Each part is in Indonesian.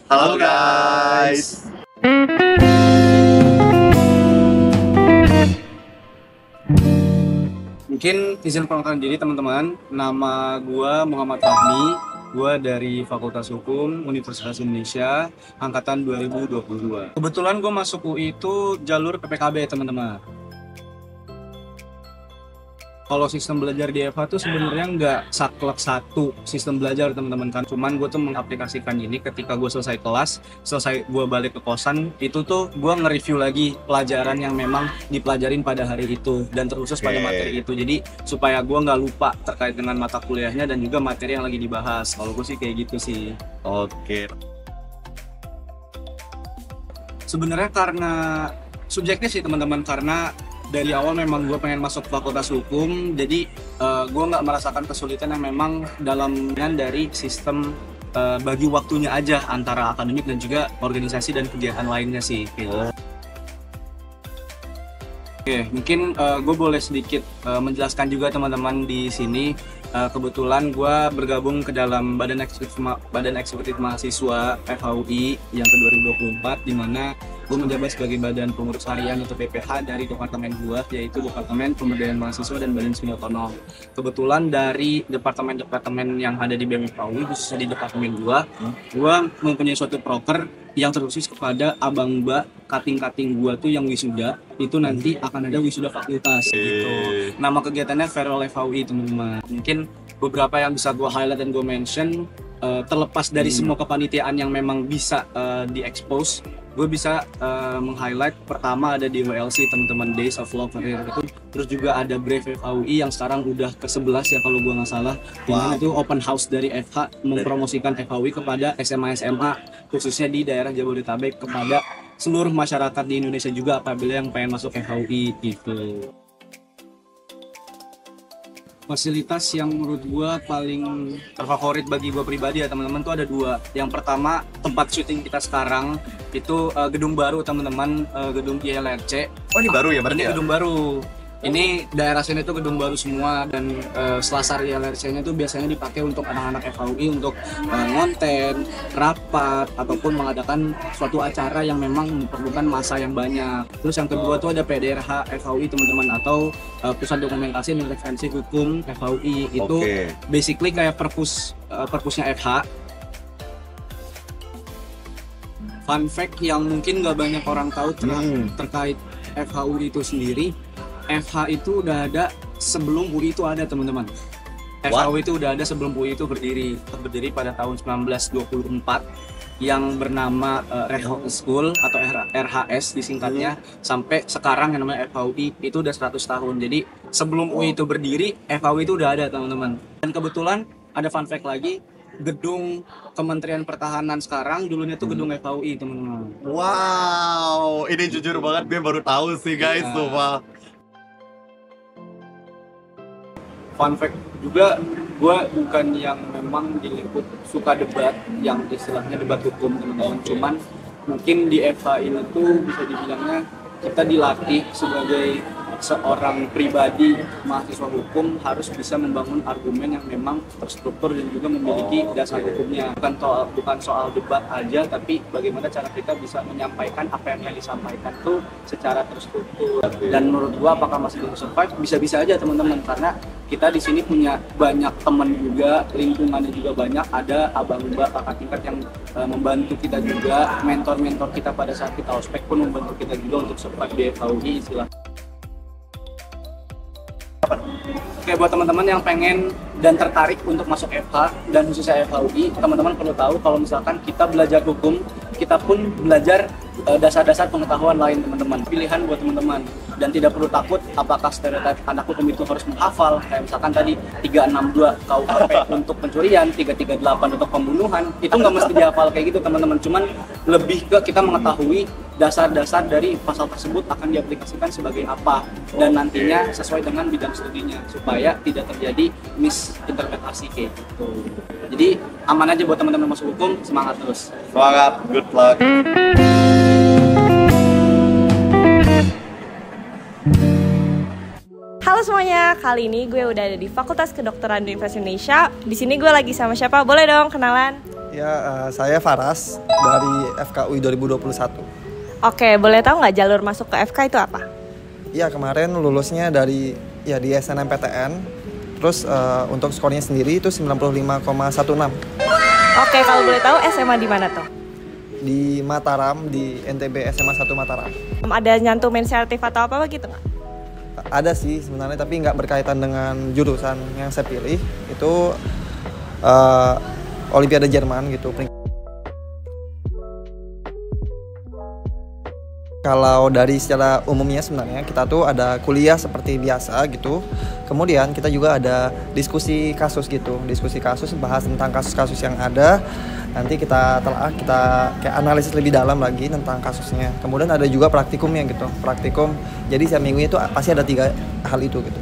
Halo guys. Mungkin izin perkenalkan diri teman-teman. Nama gua Muhammad Fahmi. Gua dari Fakultas Hukum Universitas Indonesia angkatan 2022. Kebetulan gua masuk UI itu jalur PPKB teman-teman. Kalau sistem belajar di FH tuh sebenarnya nggak saklek satu sistem belajar teman-teman kan. Cuman gue tuh mengaplikasikan ini ketika gue selesai kelas, selesai gue balik ke kosan, itu tuh gue nge-review lagi pelajaran yang memang dipelajarin pada hari itu dan terkhusus pada materi itu. Jadi supaya gue nggak lupa terkait dengan mata kuliahnya dan juga materi yang lagi dibahas. Kalau gue sih kayak gitu sih. Oke. Sebenarnya karena subjektif sih teman-teman, karena dari awal memang gue pengen masuk fakultas hukum, jadi gue nggak merasakan kesulitan yang memang dalamnya dari sistem bagi waktunya aja antara akademik dan juga organisasi dan kegiatan lainnya sih. Gitu. Oke, mungkin gue boleh sedikit menjelaskan juga teman-teman di sini. Kebetulan gue bergabung ke dalam Badan Eksekutif Mahasiswa FHUI yang ke-2024, di mana gue menjabat sebagai badan pengurus harian atau PPH dari departemen gue, yaitu Departemen Pemberdayaan Mahasiswa dan Badan Semi Otonom. Kebetulan dari departemen-departemen yang ada di BEM FHUI, khususnya di departemen gue mempunyai suatu proker yang terkhusus kepada abang mbak kating-kating gue tuh yang wisuda, itu nanti akan ada wisuda fakultas gitu. Nama kegiatannya Farewell FHUI teman-teman. Mungkin beberapa yang bisa gue highlight dan gue mention, terlepas dari semua kepanitiaan yang memang bisa di-expose, gue bisa meng-highlight pertama ada di WLC teman-teman, Days of Love Career itu. Terus juga ada Brave FHUI yang sekarang udah ke-11 ya kalau gue nggak salah. Wow. Itu open house dari FH mempromosikan FHUI kepada SMA khususnya di daerah Jabodetabek, kepada seluruh masyarakat di Indonesia juga apabila yang pengen masuk FHUI gitu. Fasilitas yang menurut gue paling terfavorit bagi gue pribadi ya teman-teman tuh ada dua. Yang pertama, tempat syuting kita sekarang itu gedung baru teman-teman, gedung ILRC. Oh ini baru ya berarti? Ini gedung baru. Ini daerah sini tuh gedung baru semua, dan selasar ILRC-nya tuh biasanya dipakai untuk anak-anak FHUI untuk ngonten, rapat, ataupun mengadakan suatu acara yang memang memerlukan masa yang banyak. Terus yang kedua tuh ada PDRH FHUI teman-teman, atau Pusat Dokumentasi dan Referensi Hukum FHUI. Itu basically kayak perpusnya FH. Fun fact yang mungkin nggak banyak orang tahu terkait FHUI itu sendiri, FH itu udah ada sebelum UI itu ada teman-teman. FHUI itu udah ada sebelum UI itu berdiri pada tahun 1924 yang bernama Red Hawk School atau RHS disingkatnya, sampai sekarang yang namanya FHUI itu udah 100 tahun. Jadi sebelum UI itu berdiri, FHUI itu udah ada teman-teman. Dan kebetulan ada fun fact lagi, gedung Kementerian Pertahanan sekarang dulunya tuh gedung FHUI teman-teman. Wow, ini jujur banget gue baru tahu sih guys, sumpah. Fun fact juga, gue bukan yang memang di lingkup suka debat, yang istilahnya debat hukum teman-teman. Cuman mungkin di FH ini tuh bisa dibilangnya kita dilatih sebagai seorang pribadi mahasiswa hukum harus bisa membangun argumen yang memang terstruktur dan juga memiliki dasar hukumnya. Bukan soal debat aja, tapi bagaimana cara kita bisa menyampaikan apa yang disampaikan tuh secara terstruktur. Dan menurut gua apakah masih bisa survive? Bisa-bisa aja teman-teman, karena kita di sini punya banyak teman juga, lingkungannya juga banyak, ada abang mbak kakak tingkat yang membantu kita juga, mentor-mentor kita pada saat kita ospek pun membantu kita juga untuk survive di FHUI istilah. Oke, buat teman-teman yang pengen dan tertarik untuk masuk FH dan khususnya FHUI, teman-teman perlu tahu kalau misalkan kita belajar hukum, kita pun belajar dasar-dasar pengetahuan lain teman-teman. Pilihan buat teman-teman, dan tidak perlu takut apakah stereotip anak hukum itu harus menghafal kayak misalkan tadi 362 KUHP untuk pencurian, 338 untuk pembunuhan. Itu nggak mesti dihafal kayak gitu teman-teman, cuman lebih ke kita mengetahui dasar-dasar dari pasal tersebut akan diaplikasikan sebagai apa dan nantinya sesuai dengan bidang studinya, supaya tidak terjadi misinterpretasi kayak gitu. Jadi aman aja buat teman-teman masuk hukum, semangat terus. Semangat, good luck. Halo semuanya, kali ini gue udah ada di Fakultas Kedokteran Universitas Indonesia. Di sini gue lagi sama siapa? Boleh dong kenalan? Ya, saya Faras dari FKUI 2021. Oke, boleh tahu nggak jalur masuk ke FK itu apa? Ya, kemarin lulusnya dari di SNMPTN. Terus untuk skornya sendiri itu 95,16. Oke, kalau boleh tahu SMA di mana tuh? Di Mataram, di NTB SMA 1 Mataram. Ada nyantumin sertif atau apa gitu nggak? Ada sih sebenarnya, tapi nggak berkaitan dengan jurusan yang saya pilih. Itu Olimpiade Jerman gitu. Kalau dari secara umumnya sebenarnya kita tuh ada kuliah seperti biasa gitu. Kemudian kita juga ada diskusi kasus gitu. Diskusi kasus, bahas tentang kasus-kasus yang ada. Nanti kita telah kita kayak analisis lebih dalam lagi tentang kasusnya. Kemudian ada juga praktikumnya gitu. Praktikum. Jadi setiap minggunya itu pasti ada 3 hal itu gitu.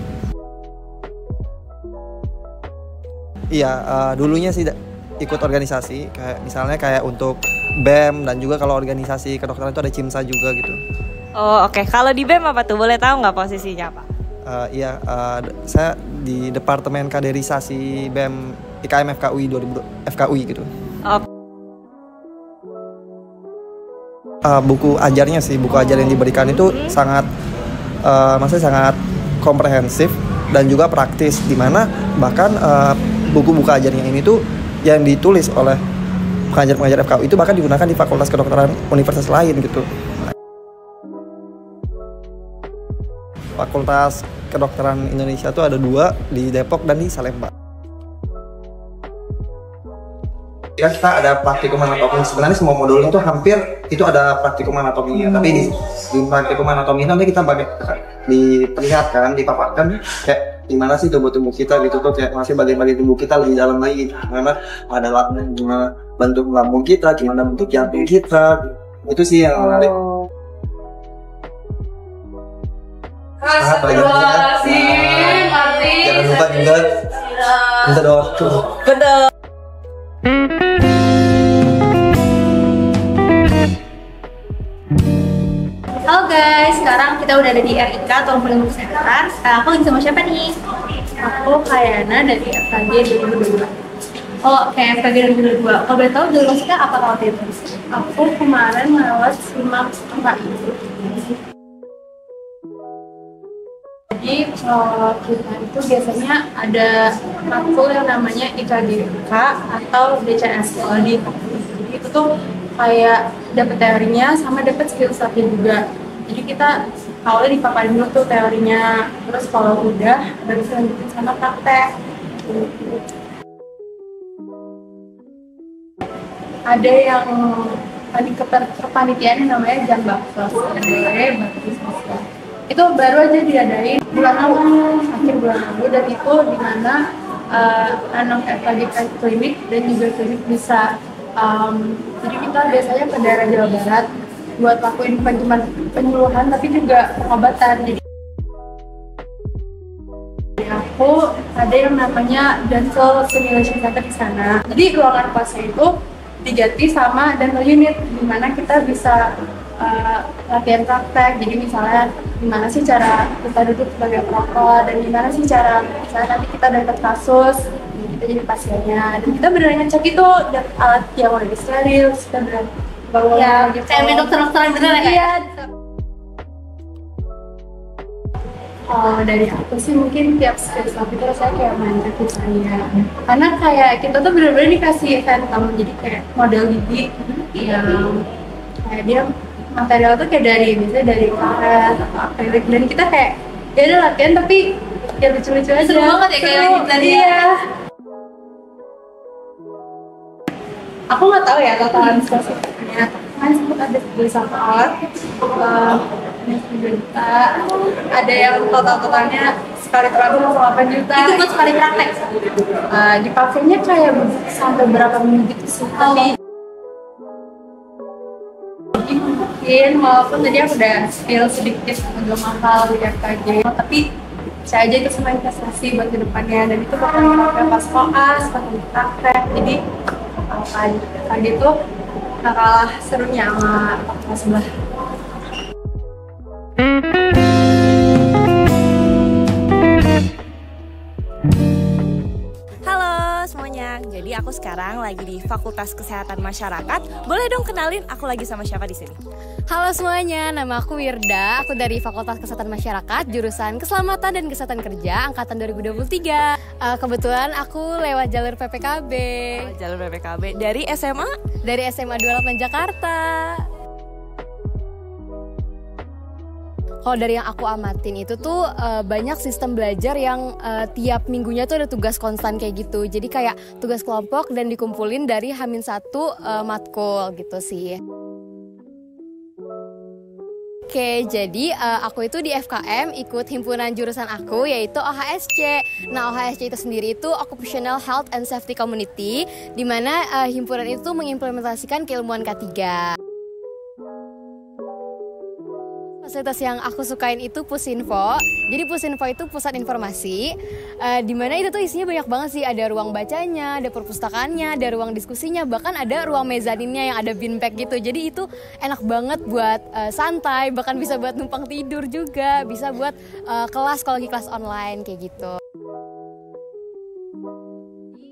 Iya, dulunya sih ikut organisasi, kayak misalnya kayak untuk BEM, dan juga kalau organisasi kedokteran itu ada CIMSA juga gitu. Oh oke, kalau di BEM apa tuh? Boleh tahu nggak posisinya apa? Iya, saya di Departemen Kaderisasi BEM IKM FKUI 2000 FKUI gitu. Oh. Buku ajarnya sih, buku ajar yang diberikan itu sangat, maksudnya sangat komprehensif dan juga praktis, dimana bahkan buku-buku ajarnya ini tuh yang ditulis oleh pengajar-pengajar FKUI itu bahkan digunakan di Fakultas Kedokteran universitas lain gitu. Fakultas Kedokteran Indonesia tuh ada 2 di Depok dan di Salemba. Ya, kita ada praktikum anatomi. Sebenarnya semua modul itu hampir itu ada praktikum anatominya. Tapi di praktikum anatomi nanti kita diperlihatkan, dipaparkan kayak gimana sih tubuh kita gitu tuh, kayak masih bagian-bagian tubuh kita lebih dalam lagi. Gimana ada gimana bentuk lambung kita, gimana bentuk jantung kita. Itu sih yang menarik. Astagfirullahaladzim, Martin. Jangan lupa juga minta doa. Bener. Halo guys, sekarang kita udah ada di RIK atau Ilmu Kesehatan. Aku lagi sama siapa nih? Aku Kayana dari FKG 2022. Oh, kayak FKG 2022. Kalau boleh tahu jalur masuknya apa waktu itu? Aku kemarin lewat SIMAK 4 itu. Jadi kita itu biasanya ada matkul yang namanya IKGK atau DCS kalau di fakultas. Jadi itu tuh kayak dapet teorinya sama dapet skill setnya juga. Jadi kita awalnya dipaparin dulu tuh teorinya, terus kalau udah baru lanjutin sama praktek. Ada yang kepanitiaan yang namanya Jambaksos, itu baru aja diadain bulan lalu, akhir bulan lalu, dan itu dimana anak FKG klinik dan juga klinik bisa jadi kita biasanya ke daerah Jawa Barat buat lakuin bukan cuma penyuluhan tapi juga pengobatan. Jadi aku ada yang namanya dental simulation center di sana. Jadi ruangan kelasnya itu diganti sama dental unit, dimana kita bisa latihan praktek. Jadi misalnya gimana sih cara kita duduk sebagai perokok, dan gimana sih cara misalnya nanti kita dapat kasus kita jadi pasiennya, dan kita beneran ngecek itu dan alat yang udah steril, kita beneran bawa ya, gitu. Kayak main dokter-dokteran beneran ya? Iya. Oh, dari aku sih mungkin tiap space lab itu rasanya kayak main kaki saya, karena kayak kita tuh bener-bener dikasih phantom, jadi kayak model gigi yang kayak dia material tuh kayak dari misalnya dari karet atau akrilik, dan kita kayak ya ada latihan tapi ya lucu-lucu aja. Seru banget ya kayak lagi tadi ya. Aku nggak tahu ya totalan spesifiknya, kan sempat ada beli satu alat juta, ada yang totalnya sekali terakhir 8 juta. Itu buat sekali praktek. Dipakainya kayak sampai berapa minggu gitu sih. Mungkin walaupun tadi aku udah spill sedikit agak mahal di FKG, tapi saya aja itu semua investasi buat kedepannya, dan itu bakal dipakai pas koas, pas praktek. Jadi FKG itu gak kalah serunya sama fakultas sebelah. Halo, Halo semuanya, jadi aku sekarang lagi di Fakultas Kesehatan Masyarakat. Boleh dong kenalin aku lagi sama siapa di sini? Halo semuanya, nama aku Wirda. Aku dari Fakultas Kesehatan Masyarakat, jurusan Keselamatan dan Kesehatan Kerja, angkatan 2023. Kebetulan aku lewat jalur PPKB. Jalur PPKB dari SMA? Dari SMA 28 Jakarta. Kalau dari yang aku amatin itu tuh banyak sistem belajar yang tiap minggunya tuh ada tugas konstan kayak gitu. Jadi kayak tugas kelompok dan dikumpulin dari H-1 matkul gitu sih. Oke, jadi aku itu di FKM ikut himpunan jurusan aku yaitu OHSC. Nah, OHSC itu sendiri itu Occupational Health and Safety Community, di mana himpunan itu mengimplementasikan keilmuan K3. Fasilitas yang aku sukain itu Pusinfo. Jadi Pusinfo itu pusat informasi, di mana itu tuh isinya banyak banget sih. Ada ruang bacanya, ada perpustakaannya, ada ruang diskusinya, bahkan ada ruang mezaninnya yang ada beanbag gitu. Jadi itu enak banget buat santai, bahkan bisa buat numpang tidur juga, bisa buat kelas kalau lagi kelas online kayak gitu.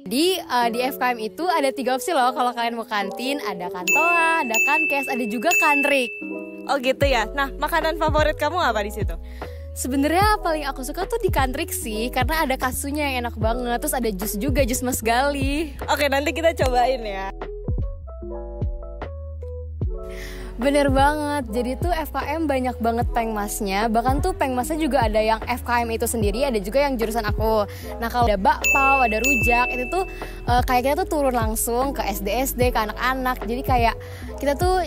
Di FKM itu ada 3 opsi loh kalau kalian mau kantin. Ada Kantoa, ada Kankes, ada juga Kanrik. Oh gitu ya. Nah, makanan favorit kamu apa di situ? Sebenarnya paling aku suka tuh di Kantrik sih, karena ada kasunya yang enak banget. Terus ada jus juga, jus Mas Gali. Oke, nanti kita cobain ya. Bener banget, jadi tuh FKM banyak banget pengmasnya. Bahkan tuh pengmasnya juga ada yang FKM itu sendiri, ada juga yang jurusan aku. Nah kalau ada bakpao, ada rujak, itu tuh kayak kita tuh turun langsung ke SD-SD, ke anak-anak. Jadi kayak kita tuh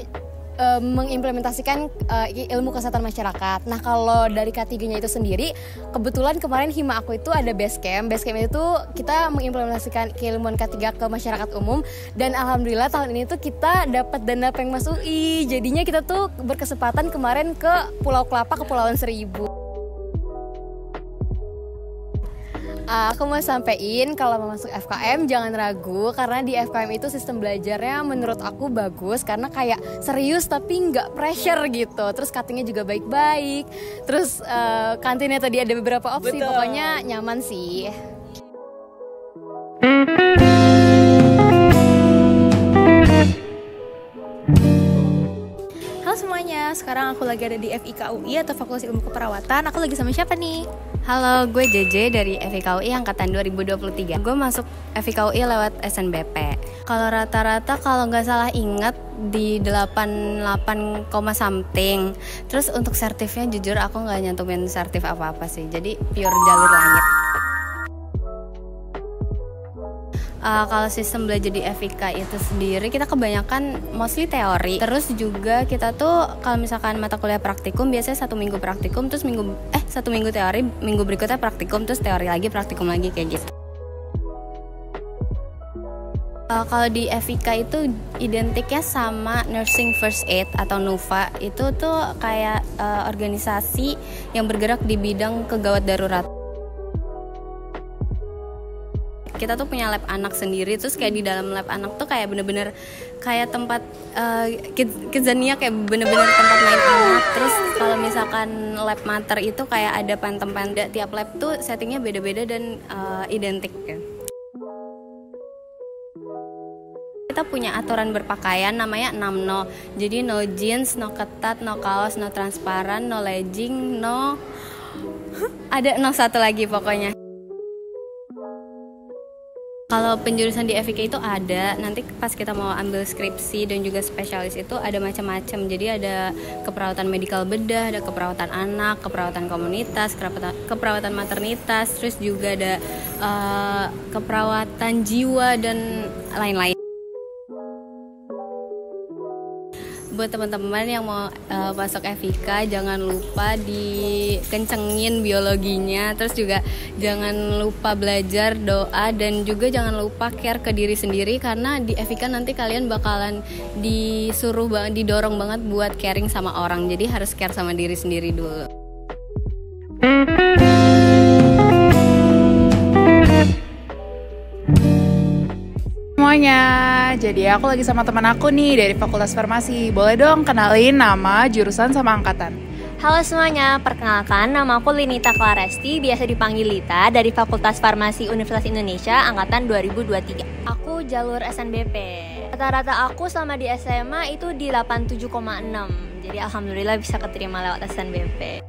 mengimplementasikan ilmu kesehatan masyarakat. Nah kalau dari K3-nya itu sendiri, kebetulan kemarin hima aku itu ada Basecamp. Basecamp itu kita mengimplementasikan keilmuan K3 ke masyarakat umum. Dan alhamdulillah tahun ini tuh kita dapat dana Pengmas UI. Jadinya kita tuh berkesempatan kemarin ke Pulau Kelapa, Kepulauan Seribu. Aku mau sampein kalau mau masuk FKM jangan ragu, karena di FKM itu sistem belajarnya menurut aku bagus karena kayak serius tapi nggak pressure gitu. Terus cuttingnya juga baik-baik. Terus kantinnya tadi ada beberapa opsi. Betul. Pokoknya nyaman sih. Halo semuanya, sekarang aku lagi ada di FIK UI atau Fakultas Ilmu Keperawatan. Aku lagi sama siapa nih? Halo, gue JJ dari FIK UI angkatan 2023. Gue masuk FIK UI lewat SNBP. Kalau rata-rata kalau nggak salah ingat di 88, something. Terus untuk sertifnya jujur aku nggak nyantumin sertif apa-apa sih. Jadi pure jalur langit. Kalau sistem belajar di FIK itu sendiri kita kebanyakan mostly teori. Terus juga kita tuh kalau misalkan mata kuliah praktikum biasanya 1 minggu praktikum, terus 1 minggu teori, minggu berikutnya praktikum, terus teori lagi, praktikum lagi kayak gitu. Kalau di FIK itu identiknya sama Nursing First Aid atau NUFA. Itu tuh kayak organisasi yang bergerak di bidang kegawat darurat. Kita tuh punya lab anak sendiri, terus kayak di dalam lab anak tuh kayak bener-bener kayak tempat Kidzania, kayak bener-bener tempat main anak. Terus kalau misalkan lab mater itu kayak ada pantem-pantem, tiap lab tuh settingnya beda-beda dan identik ya. Kita punya aturan berpakaian namanya 6 no. Jadi no jeans, no ketat, no kaos, no transparan, no legging, no ada no satu lagi pokoknya. Kalau penjurusan di FIK itu ada, nanti pas kita mau ambil skripsi dan juga spesialis itu ada macam-macam. Jadi ada keperawatan medikal bedah, ada keperawatan anak, keperawatan komunitas, keperawatan maternitas, terus juga ada keperawatan jiwa dan lain-lain. Buat teman-teman yang mau masuk FIK, jangan lupa dikencengin biologinya, terus juga jangan lupa belajar doa, dan juga jangan lupa care ke diri sendiri, karena di FIK nanti kalian bakalan didorong banget buat caring sama orang, jadi harus care sama diri sendiri dulu. Semuanya, jadi aku lagi sama teman aku nih dari Fakultas Farmasi. Boleh dong kenalin nama, jurusan, sama angkatan. Halo semuanya, perkenalkan nama aku Linita Claresti, biasa dipanggil Lita, dari Fakultas Farmasi Universitas Indonesia angkatan 2023. Aku jalur SNBP. Rata-rata aku selama di SMA itu di 87,6. Jadi alhamdulillah bisa keterima lewat SNBP.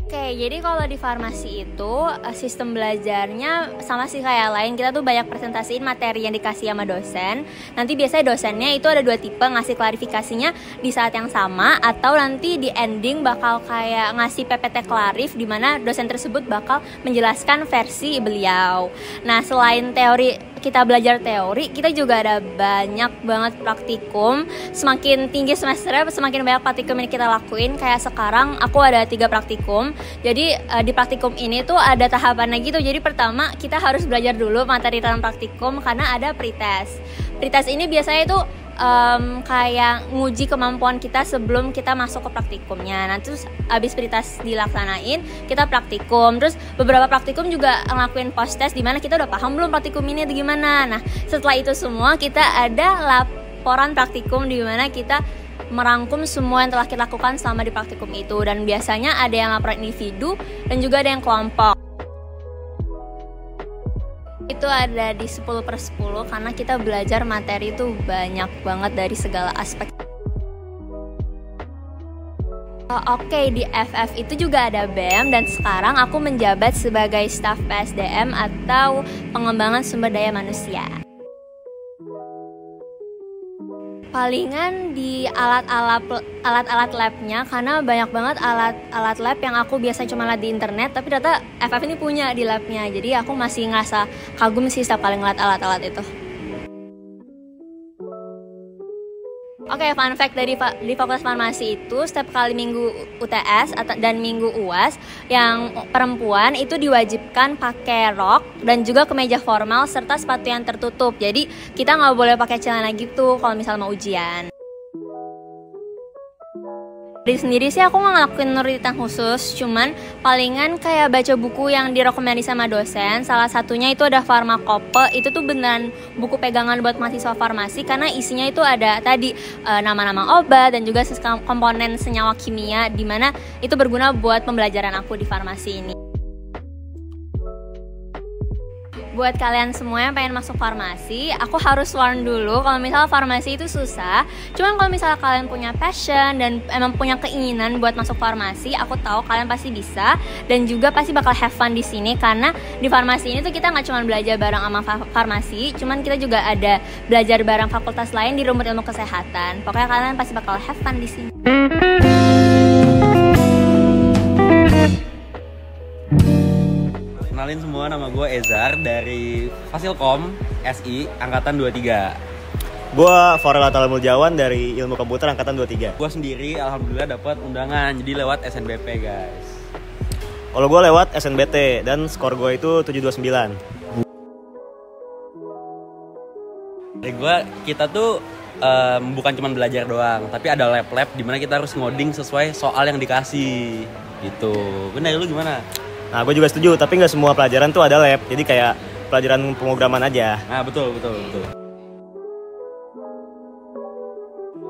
Oke, jadi kalau di farmasi itu sistem belajarnya sama sih kayak lain. Kita tuh banyak presentasiin materi yang dikasih sama dosen. Nanti biasanya dosennya itu ada 2 tipe, ngasih klarifikasinya di saat yang sama, atau nanti di ending bakal kayak ngasih PPT klarif di mana dosen tersebut bakal menjelaskan versi beliau. Nah, selain teori, kita belajar teori, kita juga ada banyak banget praktikum. Semakin tinggi semesternya, semakin banyak praktikum yang kita lakuin. Kayak sekarang aku ada 3 praktikum. Jadi di praktikum ini tuh ada tahapannya gitu. Jadi pertama kita harus belajar dulu materi dalam praktikum karena ada pretest. Pretest ini biasanya itu kayak nguji kemampuan kita sebelum kita masuk ke praktikumnya. Nanti terus abis pretest dilaksanain, kita praktikum. Terus beberapa praktikum juga ngelakuin post test di mana kita udah paham belum praktikum ini atau gimana. Nah, setelah itu semua kita ada laporan praktikum di mana kita merangkum semua yang telah kita lakukan selama di praktikum itu. Dan biasanya ada yang laporan individu dan juga ada yang kelompok. Itu ada di 10/10 karena kita belajar materi itu banyak banget dari segala aspek. Oke, di FF itu juga ada BEM dan sekarang aku menjabat sebagai staf PSDM atau pengembangan sumber daya manusia. Palingan di alat-alat labnya, karena banyak banget alat lab yang aku biasa cuma lihat di internet, tapi ternyata FF ini punya di labnya. Jadi aku masih ngerasa kagum sih setiap kali ngeliat alat-alat itu. Oke, fun fact di Fakultas Farmasi itu setiap kali minggu UTS dan minggu UAS yang perempuan itu diwajibkan pakai rok dan juga kemeja formal serta sepatu yang tertutup. Jadi kita nggak boleh pakai celana gitu kalau misal mau ujian. Dari sendiri sih aku nggak ngelakuin rutinan khusus, cuman palingan kayak baca buku yang direkomendasi sama dosen. Salah satunya itu ada Farmakope, itu tuh beneran buku pegangan buat mahasiswa farmasi karena isinya itu ada tadi nama-nama obat dan juga komponen senyawa kimia, dimana itu berguna buat pembelajaran aku di farmasi ini. Buat kalian semua yang pengen masuk farmasi, aku harus warn dulu kalau misalnya farmasi itu susah. Cuman kalau misalnya kalian punya passion dan emang punya keinginan buat masuk farmasi, aku tahu kalian pasti bisa dan juga pasti bakal have fun di sini karena di farmasi ini tuh kita nggak cuma belajar bareng sama farmasi, cuman kita juga ada belajar bareng fakultas lain di rumput ilmu kesehatan. Pokoknya kalian pasti bakal have fun di sini. Kenalin semua, nama gue Ezar dari Fasilkom SI angkatan 23. Gue Farel Atalamul Jawan dari Ilmu Komputer angkatan 23. Gue sendiri alhamdulillah dapat undangan jadi lewat SNBP guys. Kalau gue lewat SNBT dan skor gue itu 729. Dari gue, kita tuh bukan cuma belajar doang, tapi ada lab-lab dimana kita harus ngoding sesuai soal yang dikasih gitu. Bener, lu gimana? Nah, gue juga setuju, tapi nggak semua pelajaran tuh ada lab, jadi kayak pelajaran pemrograman aja. Nah, betul.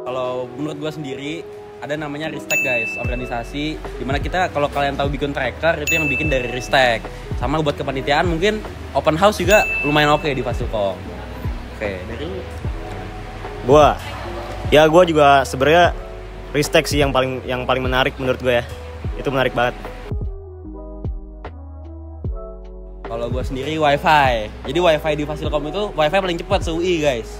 Kalau menurut gue sendiri, ada namanya Ristek guys, organisasi dimana kita, kalau kalian tahu bikin tracker, itu yang bikin dari Ristek. Sama buat kepanitiaan mungkin open house juga lumayan oke di Fasilkom. Oke, dari lu? Gue juga sebenarnya Ristek sih yang paling menarik menurut gue ya. Itu menarik banget. Kalau gue sendiri wifi. Jadi wifi di Fasilkom itu wifi paling cepat se-UI guys.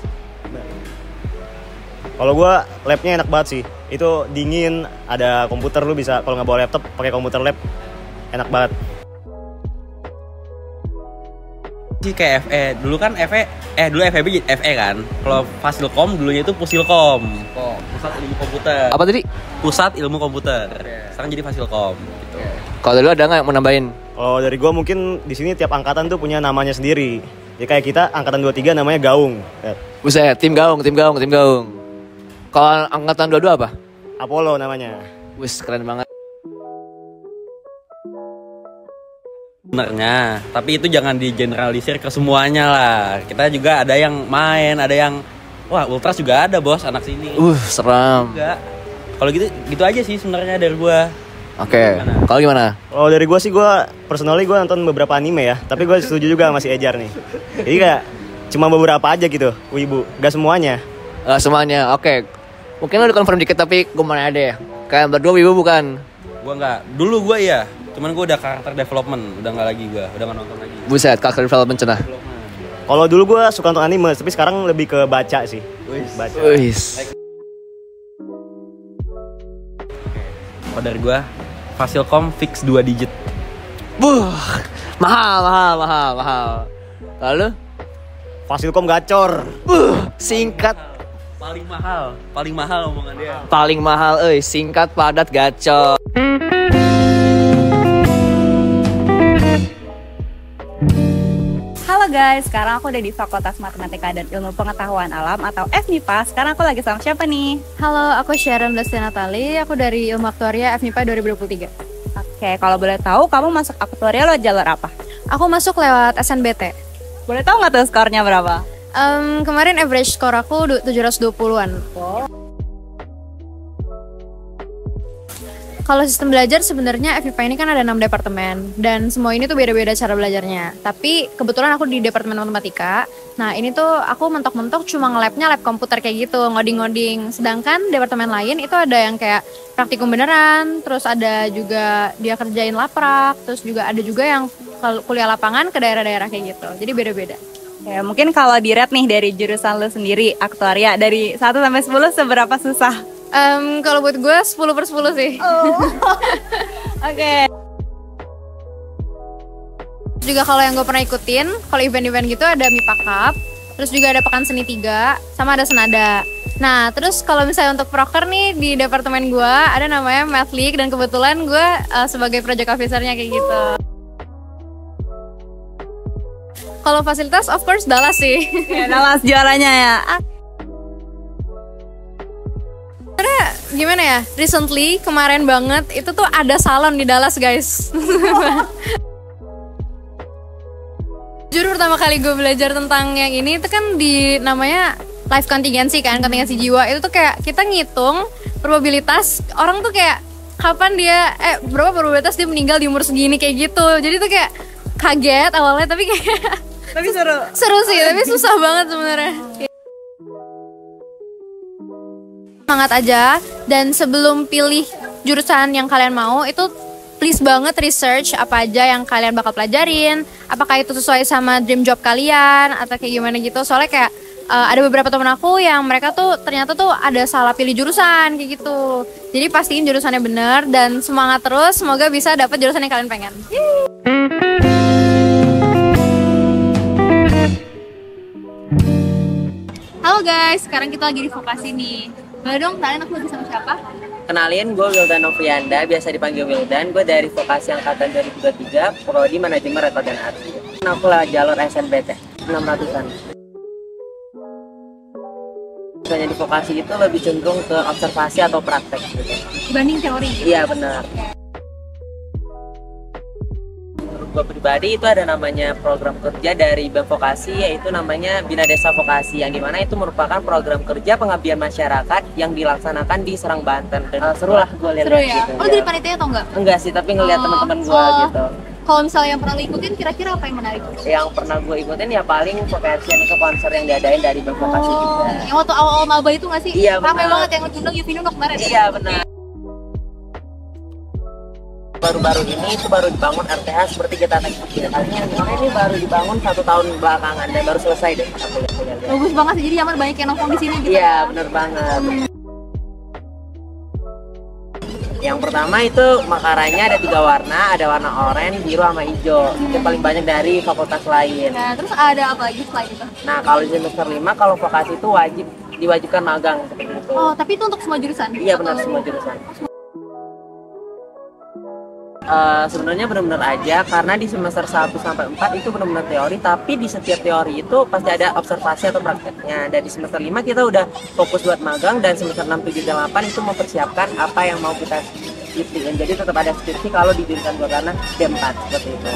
Kalau gue labnya enak banget sih. Itu dingin, ada komputer, lu bisa kalau nggak bawa laptop pakai komputer lab, enak banget. Sih kayak FE. Dulu kan dulu FEB jadi FE kan. Kalau Fasilkom dulunya itu Pusilkom. Pusat Ilmu Komputer. Apa tadi? Pusat Ilmu Komputer. Sekarang jadi Fasilkom gitu. Kalau dulu ada nggak yang mau nambahin? Kalau dari gue mungkin di sini tiap angkatan tuh punya namanya sendiri. Ya kayak kita angkatan 23 namanya Gaung. Buset, tim Gaung. Kalau angkatan 22 apa? Apollo namanya. Wis, keren banget. Sebenarnya, tapi itu jangan digeneralisir ke semuanya lah. Kita juga ada yang main, ada yang wah Ultras juga ada bos anak sini. Seram. Juga. Kalau gitu aja sih sebenarnya dari gue. Oke. Kalau gimana? Kalau dari gue sih, gue personally gue nonton beberapa anime ya. Tapi gue setuju juga sama si Ejar nih. Jadi kayak cuma beberapa aja gitu, wibu. Gak semuanya. Semuanya, oke. Mungkin lo udah confirm dikit tapi gue mau nanya deh. Kalian berdua wibu bukan? Gue nggak. Dulu gue iya. Cuman gue udah karakter development. Udah nggak lagi gue. Udah nggak nonton lagi. Buset, karakter development cenah. Kalau dulu gue suka nonton anime, tapi sekarang lebih ke baca sih. Baca. Kalau dari gue, Fasilkom fix 2 digit. Mahal. Lalu? Fasilkom gacor. Singkat. Paling mahal omongan dia. Paling mahal, singkat, padat, gacor. Halo guys, sekarang aku udah di Fakultas Matematika dan Ilmu Pengetahuan Alam atau FMIPA. Sekarang aku lagi sama siapa nih? Halo, aku Sharon Desti Natali, aku dari Ilmu Aktuaria FMIPA 2023. Oke, kalau boleh tahu kamu masuk aktuaria lewat jalur apa? Aku masuk lewat SNBT. Boleh tahu nggak tuh skornya berapa? Kemarin average skor aku 720-an. Kalau sistem belajar sebenarnya FMIPA ini kan ada 6 departemen dan semua ini tuh beda-beda cara belajarnya. Tapi kebetulan aku di departemen matematika. Nah ini tuh aku mentok-mentok cuma nge-labnya lab komputer kayak gitu, ngoding-ngoding. Sedangkan departemen lain itu ada yang kayak praktikum beneran, terus ada juga dia kerjain laprak, terus juga ada juga yang kuliah lapangan ke daerah-daerah kayak gitu. Jadi beda-beda. Ya, mungkin kalau di rate nih dari jurusan lu sendiri, aktuaria, dari 1 sampai 10 seberapa susah? Kalau buat gue 10/10 sih. Oke. Juga kalau yang gue pernah ikutin, kalau event-event gitu ada MIPA Cup, terus juga ada Pekan Seni 3, sama ada Senada. Nah, terus kalau misalnya untuk proker nih di departemen gue ada namanya Math League dan kebetulan gue sebagai project officer-nya kayak gitu. Kalau fasilitas of course Dallas sih. Ya, Dallas juaranya ya. Karena gimana ya, recently kemarin banget itu tuh ada salon di Dallas guys. Jujur pertama kali gue belajar tentang yang ini itu kan di namanya life contingency kan, kontingensi jiwa. Itu tuh kayak kita ngitung probabilitas orang tuh kayak kapan dia berapa probabilitas dia meninggal di umur segini kayak gitu. Jadi tuh kayak kaget awalnya tapi kayak tapi seru sih, tapi susah banget sebenarnya. Semangat aja, dan sebelum pilih jurusan yang kalian mau itu please banget research apa aja yang kalian bakal pelajarin, apakah itu sesuai sama dream job kalian atau kayak gimana gitu. Soalnya kayak ada beberapa temen aku yang mereka tuh ternyata tuh ada salah pilih jurusan kayak gitu. Jadi pastiin jurusannya bener dan semangat terus, semoga bisa dapet jurusan yang kalian pengen. Halo guys, sekarang kita lagi di vokasi nih. Boleh dong, kalian aku lagi sama siapa? Kenalin, gue Wildan Novrianda, biasa dipanggil Wildan. Gue dari vokasi angkatan 2023, Prodi Manajemen Rekod dan Arti. Aku lewat jalur SNBT, 600-an. Misalnya di vokasi itu lebih cenderung ke observasi atau praktek gitu. Dibanding teori? Iya, benar. Gue pribadi itu ada namanya program kerja dari BEM Vokasi, yaitu namanya Bina Desa Vokasi, yang dimana itu merupakan program kerja pengabdian masyarakat yang dilaksanakan di Serang, Banten. Seru lah gue lihat. Seru ya? Gitu, Oh, dari panitia atau enggak? Enggak sih, tapi ngeliat teman-teman gue gitu. Kalau misalnya yang pernah lo ikutin, kira-kira apa yang menarik? Yang pernah gue ikutin ya paling Vokasian itu konser yang diadain dari BEM Vokasi juga. Yang waktu awal-awal maba itu nggak sih? Iya, ramai benar. banget yang ngundang Yuvino kemarin. Iya, benar. Baru-baru ini itu baru dibangun RTH seperti kita ikuti. Artinya ini baru dibangun 1 tahun belakangan dan baru selesai deh. Bagus banget sih, jadi nyaman banyak yang nongkrong di sini gitu. Iya, benar banget. Yang pertama itu makaranya ada 3 warna, ada warna oranye, biru, sama hijau. Itu paling banyak dari fakultas lain. Nah, terus ada apa lagi selain itu? Nah, kalau di semester 5 kalau vokasi itu diwajibkan magang seperti itu. Oh, tapi itu untuk semua jurusan? Iya, benar, semua jurusan. Sebenarnya benar-benar aja karena di semester 1 sampai 4 itu benar-benar teori, tapi di setiap teori itu pasti ada observasi atau prakteknya. Dan di semester 5 kita udah fokus buat magang, dan semester 6, 7, dan 8 itu mempersiapkan apa yang mau kita skripsiin. Jadi tetap ada skripsi kalau di jurusan gua karena D4 seperti itu.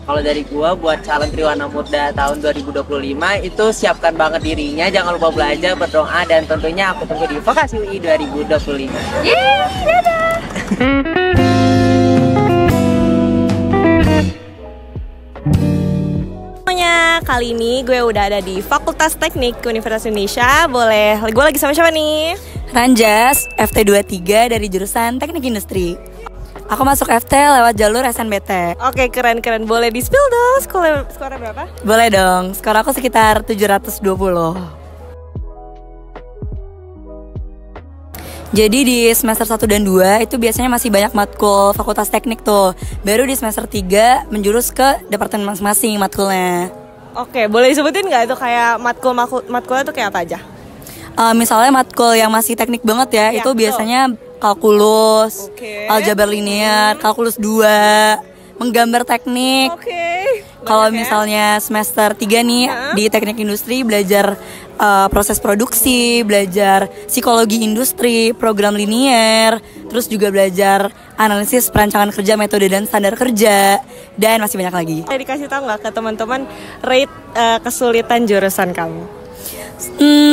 Kalau dari gua buat calon Triwana Muda tahun 2025 itu siapkan banget dirinya, jangan lupa belajar, berdoa, dan tentunya aku tunggu di Vokasi UI 2025. Yeay, dadah! Semuanya, kali ini gue udah ada di Fakultas Teknik Universitas Indonesia. Gue lagi sama siapa nih? Ranjas, FT23 dari jurusan Teknik Industri. Aku masuk FT lewat jalur SNBT. Oke, keren. Boleh di-spill dong, skornya berapa? Boleh dong, skor aku sekitar 720. Jadi di semester 1 dan 2 itu biasanya masih banyak matkul fakultas teknik tuh. Baru di semester 3 menjurus ke departemen masing-masing matkulnya. Oke, boleh disebutin nggak itu kayak matkulnya tuh kayak apa aja? Misalnya matkul yang masih teknik banget ya, itu biasanya kalkulus, aljabar linear, kalkulus 2, menggambar teknik. Kalau misalnya semester 3 nih di teknik industri belajar proses produksi, belajar psikologi industri, program linear, terus juga belajar analisis perancangan kerja, metode dan standar kerja, dan masih banyak lagi. Dikasih tahu nggak ke teman-teman rate kesulitan jurusan kamu?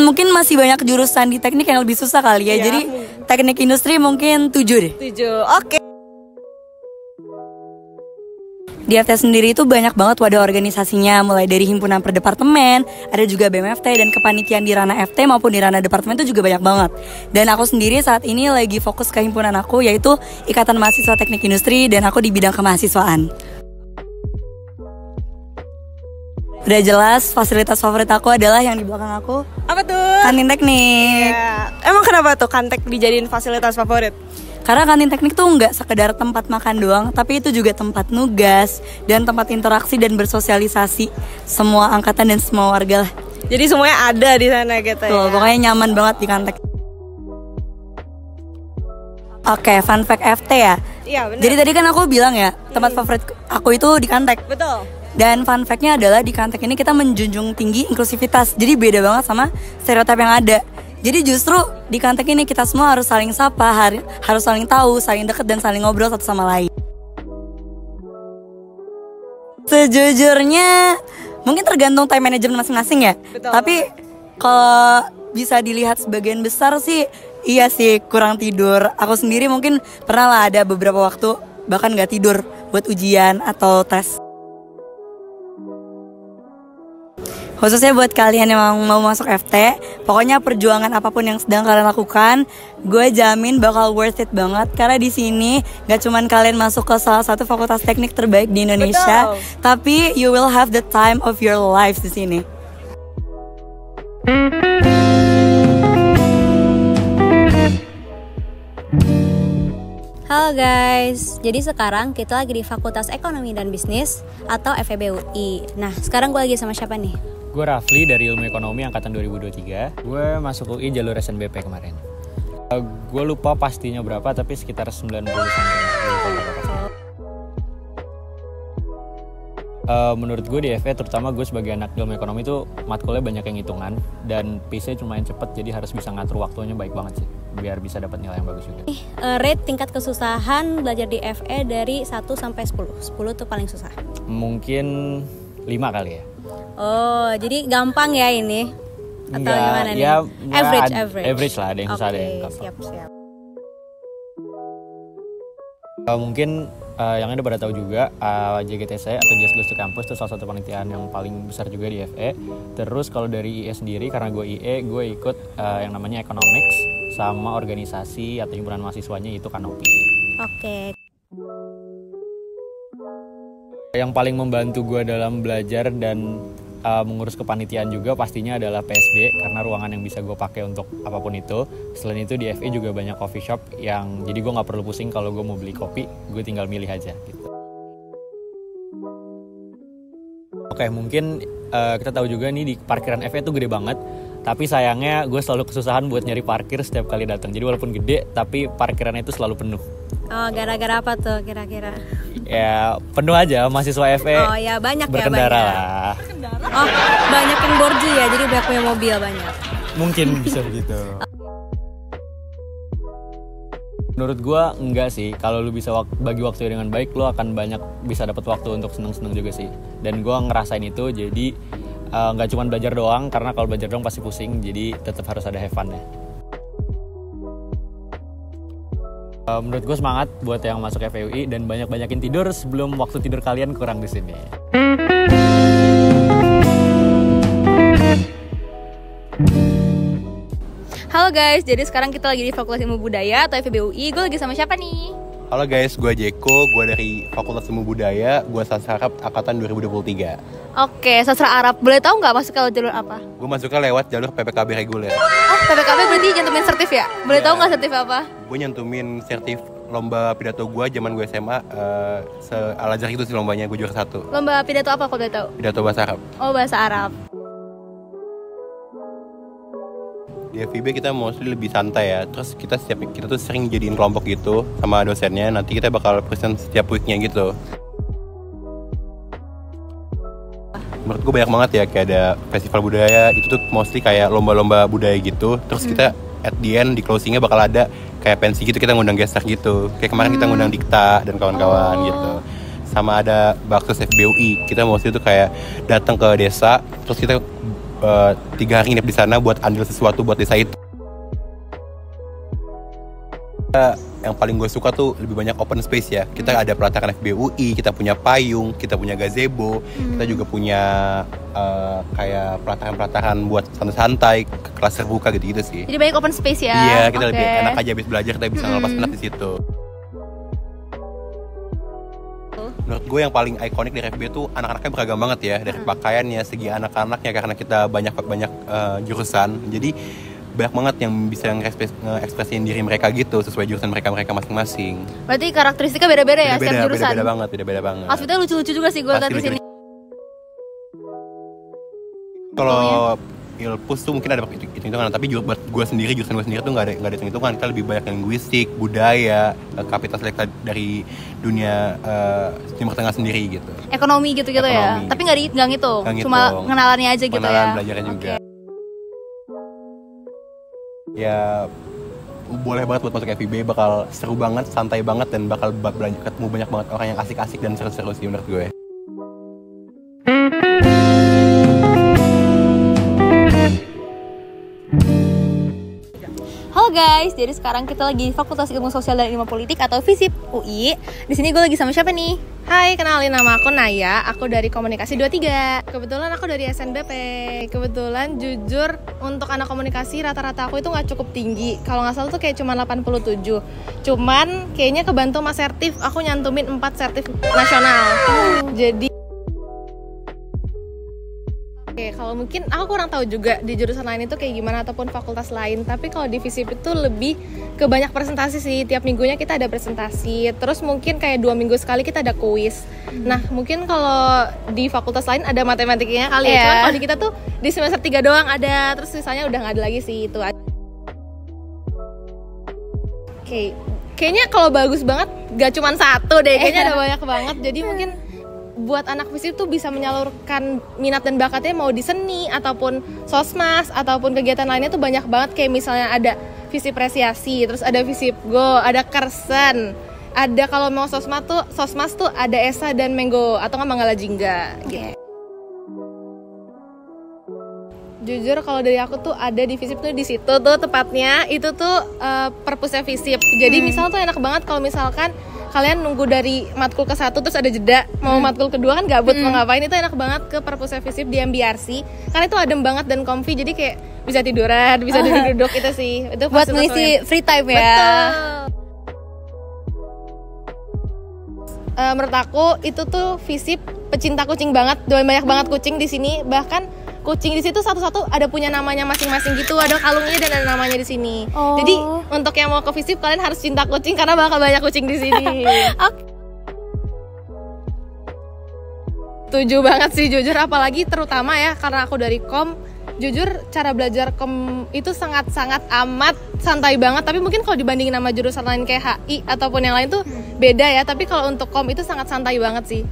Mungkin masih banyak jurusan di teknik yang lebih susah kali ya. Jadi teknik industri mungkin 7 deh. 7, oke. Di FT sendiri itu banyak banget wadah organisasinya, mulai dari himpunan per departemen, ada juga BMFT, dan kepanitiaan di ranah FT maupun di ranah departemen itu juga banyak banget. Dan aku sendiri saat ini lagi fokus ke himpunan aku, yaitu Ikatan Mahasiswa Teknik Industri, dan aku di bidang kemahasiswaan. Udah jelas fasilitas favorit aku adalah yang di belakang aku. Apa tuh? Kantin teknik. Ya. Emang kenapa tuh kantek dijadiin fasilitas favorit? Karena kantin teknik tuh nggak sekedar tempat makan doang, tapi itu juga tempat nugas dan tempat interaksi dan bersosialisasi semua angkatan dan semua warga lah. Jadi semuanya ada di sana gitu. Tuh, ya? Pokoknya nyaman banget di kantek. Oke, fun fact FT ya. Iya benar. Jadi tadi kan aku bilang ya, tempat favorit aku itu di kantek. Betul. Dan fun fact-nya adalah di kantek ini kita menjunjung tinggi inklusivitas. Jadi beda banget sama stereotip yang ada. Jadi justru di kantek ini kita semua harus saling sapa, harus saling tahu, saling deket, dan saling ngobrol satu sama lain. Sejujurnya mungkin tergantung time management masing-masing ya. Betul. Tapi kalau bisa dilihat sebagian besar sih iya sih kurang tidur. Aku sendiri mungkin pernah lah ada beberapa waktu bahkan gak tidur buat ujian atau tes. Khususnya buat kalian yang mau masuk FT, pokoknya perjuangan apapun yang sedang kalian lakukan, gue jamin bakal worth it banget. Karena di sini gak cuman kalian masuk ke salah satu fakultas teknik terbaik di Indonesia, tapi you will have the time of your life di sini. Halo guys, jadi sekarang kita lagi di Fakultas Ekonomi dan Bisnis atau FEB UI. Nah, sekarang gue lagi sama siapa nih? Gue Rafli dari Ilmu Ekonomi Angkatan 2023. Gue masuk UI jalur SNBP kemarin. Gue lupa pastinya berapa, tapi sekitar 90 sampai. Menurut gue di FE, terutama gue sebagai anak ilmu ekonomi itu matkulnya banyak yang hitungan dan pace-nya lumayan cepet, jadi harus bisa ngatur waktunya baik banget sih biar bisa dapat nilai yang bagus juga. Rate tingkat kesusahan belajar di FE dari 1 sampai 10. 10 tuh paling susah. Mungkin 5 kali ya. Oh, jadi gampang ya ini? Atau gimana nih? Ya, average lah, ada yang susah, ada yang gampang. Siap. Mungkin yang ada pada tahu juga JGTC atau Just Goes to Campus itu salah satu panitiaan yang paling besar juga di FE. Terus kalau dari IE sendiri, karena gue IE, gue ikut yang namanya Economics sama organisasi atau himpunan mahasiswanya itu Kanopi. Oke. Yang paling membantu gue dalam belajar dan mengurus kepanitiaan juga pastinya adalah PSB, karena ruangan yang bisa gue pakai untuk apapun itu. Selain itu di FE juga banyak coffee shop yang jadi gue nggak perlu pusing kalau gue mau beli kopi, gue tinggal milih aja gitu. Oke, mungkin kita tahu juga nih di parkiran FE itu gede banget, tapi sayangnya gue selalu kesusahan buat nyari parkir setiap kali datang. Jadi walaupun gede, tapi parkirannya itu selalu penuh. Oh, gara-gara apa tuh kira-kira? Ya penuh aja mahasiswa FE. Oh ya, banyak berkendara ya, lah. Oh, banyak yang borju ya, jadi banyak punya mobil banyak. Mungkin bisa begitu. Menurut gue enggak sih. Kalau lu bisa bagi waktu dengan baik, lu akan banyak bisa dapat waktu untuk seneng-seneng juga sih. Dan gue ngerasain itu, jadi nggak cuma belajar doang, karena kalau belajar doang pasti pusing. Jadi tetap harus ada have fun-nya. Menurut gue semangat buat yang masuk FEUI dan banyak-banyakin tidur sebelum waktu tidur kalian kurang di sini. Halo guys, jadi sekarang kita lagi di Fakultas Ilmu Budaya atau FEBUI. Gue lagi sama siapa nih? Halo guys, gue Jeko, gue dari Fakultas Ilmu Budaya, gue sastra Arab angkatan 2023. Oke, sastra Arab. Boleh tahu nggak masuk ke jalur apa? Gue masuknya lewat jalur PPKB reguler. Oh, PPKB berarti nyantumin sertif ya? Boleh tahu nggak sertif apa? Gue nyantumin sertif lomba pidato gue zaman gue SMA, Al-Azhar itu sih lombanya, gue juara 1. Lomba pidato apa kalau boleh tahu? Pidato bahasa Arab. Oh, bahasa Arab. Di FIB kita mostly lebih santai ya. Terus kita tuh sering jadiin kelompok gitu sama dosennya. Nanti kita bakal present setiap weeknya gitu. Menurut gue banyak banget ya, kayak ada festival budaya. Itu tuh mostly kayak lomba-lomba budaya gitu. Terus kita at the end di closingnya bakal ada kayak pensi gitu, kita ngundang gestar gitu. Kayak kemarin kita ngundang Dikta dan kawan-kawan gitu. Sama ada Baksos FBUI. Kita mostly tuh kayak datang ke desa. Terus kita 3 hari nginep di sana buat ambil sesuatu buat desa itu. Yang paling gue suka tuh lebih banyak open space ya. Kita ada pelataran FBUI, kita punya payung, kita punya gazebo, kita juga punya kayak pelataran-pelataran buat santai-santai, kelas terbuka gitu-gitu sih. Jadi banyak open space ya? Iya, kita lebih enak aja habis belajar, kita bisa ngelepas penat di situ. Menurut gue yang paling ikonik dari FB tuh anak-anaknya beragam banget ya, dari pakaiannya, segi anak-anaknya, karena kita banyak jurusan, jadi banyak banget yang bisa nge-ekspresiin diri mereka gitu sesuai jurusan mereka masing-masing. Berarti karakteristiknya beda-beda ya setiap jurusan? Beda-beda banget. Outfitnya lucu-lucu juga sih gue lihat di sini. Kalau Ilpus tuh mungkin ada hitung-hitungan, tapi buat jurusan gue sendiri tuh nggak ada hitung-hitungan. Kita lebih banyak linguistik, budaya, kapital selekta dari dunia Timur Tengah sendiri gitu. Ekonomi gitu-gitu ya? Tapi nggak ngitung, cuma ngenalannya aja gitu ya? Pengenalan belajarnya juga. Ya boleh banget buat masuk FIB, bakal seru banget, santai banget, dan bakal ketemu banyak banget orang yang asik-asik dan seru-seru sih menurut gue. Halo guys, jadi sekarang kita lagi di Fakultas Ilmu Sosial dan Ilmu Politik atau FISIP UI. Di sini gue lagi sama siapa nih? Hai, kenalin nama aku Naya. Aku dari Komunikasi 23. Kebetulan aku dari SNBP. Kebetulan jujur untuk anak komunikasi rata-rata aku itu nggak cukup tinggi. Kalau nggak salah tuh kayak cuma 87. Cuman kayaknya kebantu mas sertif. Aku nyantumin 4 sertif nasional. Jadi oke, kalau mungkin aku kurang tahu juga di jurusan lain itu kayak gimana ataupun fakultas lain. Tapi kalau di FISIP itu lebih ke banyak presentasi sih. Tiap minggunya kita ada presentasi. Terus mungkin kayak 2 minggu sekali kita ada kuis. Nah, mungkin kalau di fakultas lain ada matematikanya kali ya. Cuman kalau di kita tuh di semester 3 doang ada. Terus sisanya udah nggak ada lagi sih itu. Oke, kayaknya kalau bagus banget gak cuma 1 deh. Kayaknya ada banyak banget. Jadi mungkin buat anak FISIP tuh bisa menyalurkan minat dan bakatnya mau di seni ataupun sosmas ataupun kegiatan lainnya tuh banyak banget. Kayak misalnya ada FISIP Presiasi, terus ada FISIP Go, ada Kersen, ada kalau mau sosmas tuh ada ESA dan Menggo atau nggak Manggala Jingga gitu. Jujur kalau dari aku tuh ada di FISIP tuh di situ tuh tepatnya itu tuh perpusnya FISIP. Jadi misal tuh enak banget kalau misalkan kalian nunggu dari matkul ke-1 terus ada jeda mau matkul kedua kan gabut mau ngapain, itu enak banget ke perpusnya FISIP di MBRC karena itu adem banget dan comfy, jadi kayak bisa tiduran, bisa duduk-duduk itu sih. Itu buat mengisi free time ya. Betul. Menurut aku itu tuh FISIP pecinta kucing banget, doain banyak banget kucing di sini. Bahkan kucing di situ satu-satu ada punya namanya masing-masing gitu, ada kalungnya dan ada namanya di sini. Jadi untuk yang mau ke FISIP kalian harus cinta kucing karena bakal banyak kucing di sini. Setuju banget sih jujur, apalagi terutama ya karena aku dari kom. Jujur cara belajar kom itu sangat-sangat amat santai banget. Tapi mungkin kalau dibandingin sama jurusan lain kayak HI ataupun yang lain tuh beda ya. Tapi kalau untuk kom itu sangat santai banget sih.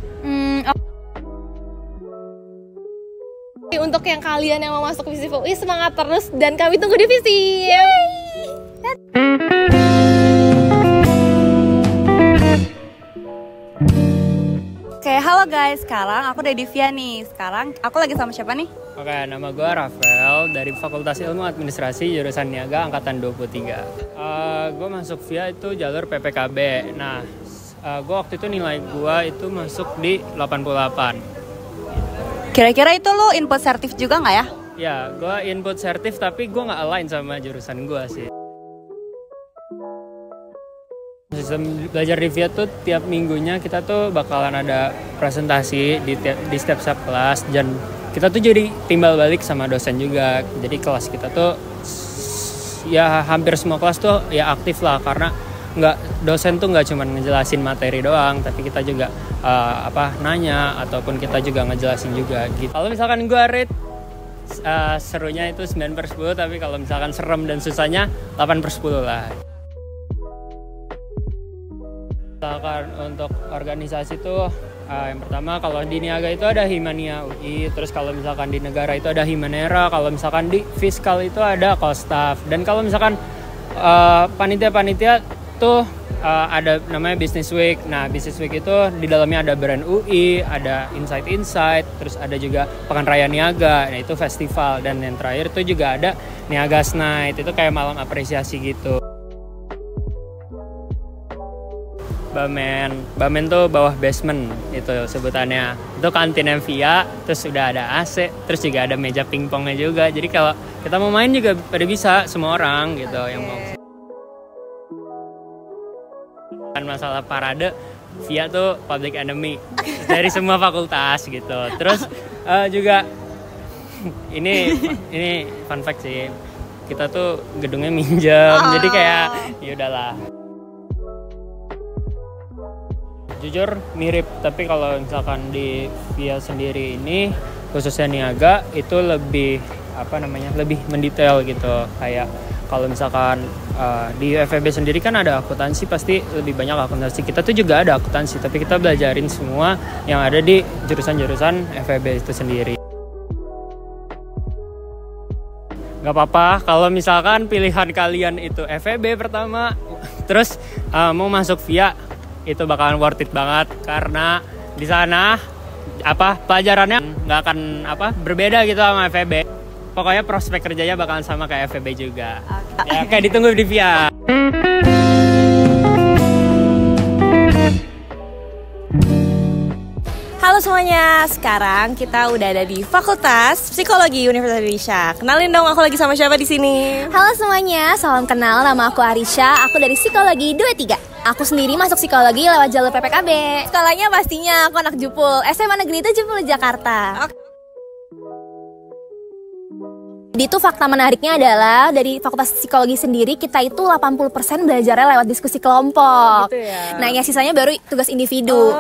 Untuk yang kalian yang mau masuk FISIP UI semangat terus dan kami tunggu di FISIP. Halo guys, sekarang aku udah di Via nih. Sekarang aku lagi sama siapa nih? Oke, nama gue Rafael dari Fakultas Ilmu Administrasi jurusan Niaga angkatan 23. Gue masuk Via itu jalur PPKB. Nah, gue waktu itu nilai gue itu masuk di 88. Kira-kira itu lo input sertif juga nggak ya? Ya, gue input sertif tapi gue nggak align sama jurusan gue sih. Sistem belajar di Via tuh tiap minggunya kita tuh bakalan ada presentasi di setiap kelas dan kita tuh jadi timbal balik sama dosen juga. Jadi kelas kita tuh ya hampir semua kelas tuh ya aktif lah karena dosen tuh nggak cuma ngejelasin materi doang, tapi kita juga nanya ataupun kita juga ngejelasin juga gitu. Kalau misalkan gue rate serunya itu 9/10, tapi kalau misalkan serem dan susahnya 8/10 lah. Misalkan untuk organisasi tuh yang pertama kalau di Niaga itu ada Himania UI, terus kalau misalkan di negara itu ada Himanera, kalau misalkan di fiskal itu ada Kostaf, dan kalau misalkan panitia-panitia tuh ada namanya Business Week. Nah, Business Week itu di dalamnya ada brand UI, ada Insight, terus ada juga Pekan Raya Niaga. Nah, itu festival, dan yang terakhir itu juga ada Niaga Night, itu kayak malam apresiasi gitu. Bamen tuh bawah basement itu sebutannya. Itu kantin Via, terus udah ada AC, terus juga ada meja pingpongnya juga. Jadi kalau kita mau main juga pada bisa, semua orang gitu yang mau. Kan masalah parade, Via tuh public enemy dari semua fakultas gitu. Terus juga ini fun fact sih. Kita tuh gedungnya minjem, jadi kayak ya udahlah. Jujur mirip, tapi kalau misalkan di Via sendiri ini khususnya Niaga itu lebih lebih mendetail gitu. Kayak kalau misalkan di FEB sendiri kan ada akuntansi, pasti lebih banyak akuntansi. Kita tuh juga ada akuntansi, tapi kita belajarin semua yang ada di jurusan-jurusan FEB itu sendiri. Gak apa-apa kalau misalkan pilihan kalian itu FEB pertama, terus mau masuk Via, itu bakalan worth it banget karena di sana pelajarannya nggak akan berbeda gitu sama FEB. Pokoknya prospek kerjanya bakalan sama kayak FEB juga. Ya kayak ditunggu di Via. Halo semuanya, sekarang kita udah ada di Fakultas Psikologi Universitas Indonesia. Kenalin dong, aku lagi sama siapa di sini? Halo semuanya, salam kenal, nama aku Arisha, aku dari Psikologi 23. Aku sendiri masuk psikologi lewat jalur PPKB. Sekolahnya pastinya aku anak Jupul, SMA Negeri 7 Jupul Jakarta. Jadi itu fakta menariknya adalah dari Fakultas Psikologi sendiri kita itu 80% belajarnya lewat diskusi kelompok. Gitu ya? Nah, yang sisanya baru tugas individu.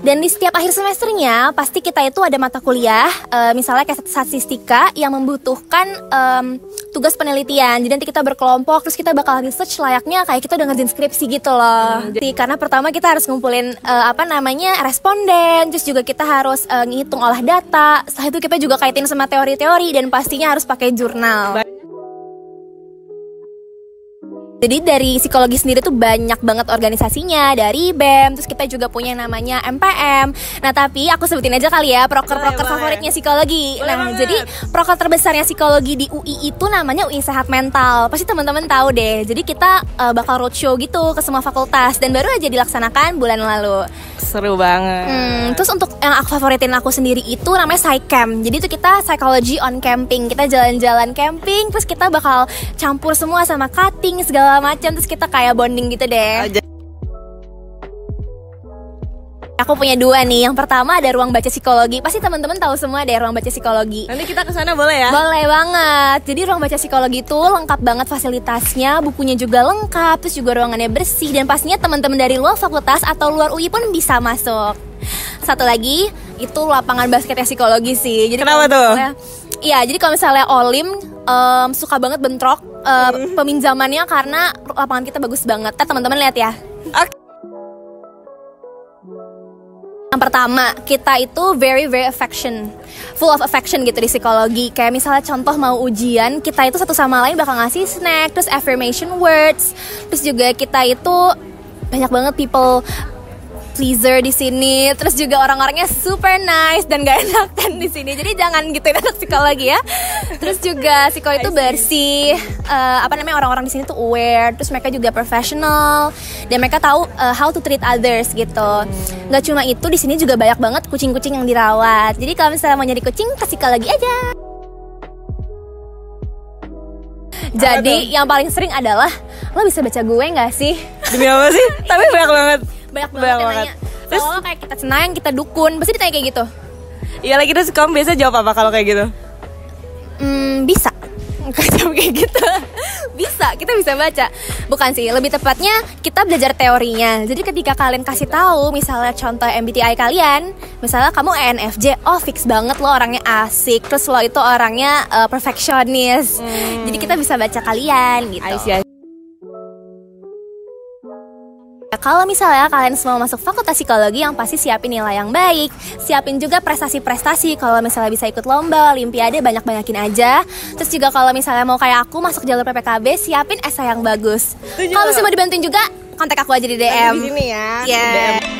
Dan di setiap akhir semesternya pasti kita itu ada mata kuliah, misalnya kayak statistika yang membutuhkan tugas penelitian. Jadi nanti kita berkelompok, terus kita bakal research layaknya kayak kita udah ngerjain skripsi gitu loh. Jadi karena pertama kita harus ngumpulin responden, terus juga kita harus ngitung olah data. Setelah itu kita juga kaitin sama teori-teori dan pastinya harus pakai jurnal. Jadi dari psikologi sendiri tuh banyak banget organisasinya, dari BEM, terus kita juga punya yang namanya MPM. Nah tapi aku sebutin aja kali ya proker-proker favoritnya psikologi. Jadi proker terbesarnya psikologi di UI itu namanya UI Sehat Mental. Pasti teman-teman tahu deh. Jadi kita bakal roadshow gitu ke semua fakultas dan baru aja dilaksanakan bulan lalu. Seru banget. Terus untuk yang aku favoritin aku sendiri itu namanya PsyCamp. Jadi itu kita psychology on camping. Kita jalan-jalan camping, terus kita bakal campur semua sama cutting segala macam, terus kita kayak bonding gitu deh. Aku punya dua nih. Yang pertama ada ruang baca psikologi. Pasti teman-teman tahu semua deh ruang baca psikologi. Nanti kita ke sana boleh ya? Boleh banget. Jadi ruang baca psikologi itu lengkap banget fasilitasnya, bukunya juga lengkap, terus juga ruangannya bersih dan pastinya teman-teman dari luar fakultas atau luar UI pun bisa masuk. Satu lagi itu lapangan basketnya psikologi sih. Jadi kenapa tuh? Iya, jadi kalau misalnya Olim suka banget bentrok peminjamannya karena lapangan kita bagus banget. Teman-teman lihat ya. Yang pertama, kita itu very full of affection gitu di psikologi. Kayak misalnya contoh mau ujian, kita itu satu sama lain bakal ngasih snack, terus affirmation words. Terus juga kita itu banyak banget people pleaser di sini. Terus juga orang-orangnya super nice dan gak enakan di sini. Jadi jangan gituin anak psikologi ya. Terus juga psikologi itu bersih. Orang-orang di sini tuh aware. Terus mereka juga professional dan mereka tahu how to treat others gitu. Gak cuma itu, di sini juga banyak banget kucing-kucing yang dirawat. Jadi kalau misalnya mau nyari kucing, ke psikologi aja. Jadi yang paling sering adalah, lo bisa baca gue nggak sih? Demi apa sih? Tapi banyak banget. Banyak yang nanya. Terus kalau kayak kita Cenayang, kita Dukun, pasti ditanya kayak gitu. Iya lagi, terus kamu biasa jawab apa kalau kayak gitu? Bisa. Jawab kayak gitu. Bisa, kita bisa baca. Bukan sih, lebih tepatnya kita belajar teorinya. Jadi ketika kalian kasih tahu, misalnya contoh MBTI kalian, misalnya kamu ENFJ, oh fix banget lo orangnya asik, terus lo itu orangnya perfectionist. Jadi kita bisa baca kalian gitu. Kalau misalnya kalian semua masuk fakultas psikologi, yang pasti siapin nilai yang baik, siapin juga prestasi-prestasi. Kalau misalnya bisa ikut lomba, olimpiade, banyak-banyakin aja. Terus juga kalau misalnya mau kayak aku masuk jalur PPKB, siapin esai yang bagus. Kalau misalnya mau dibantuin juga, kontak aku aja di DM. Di sini ya. Yeah.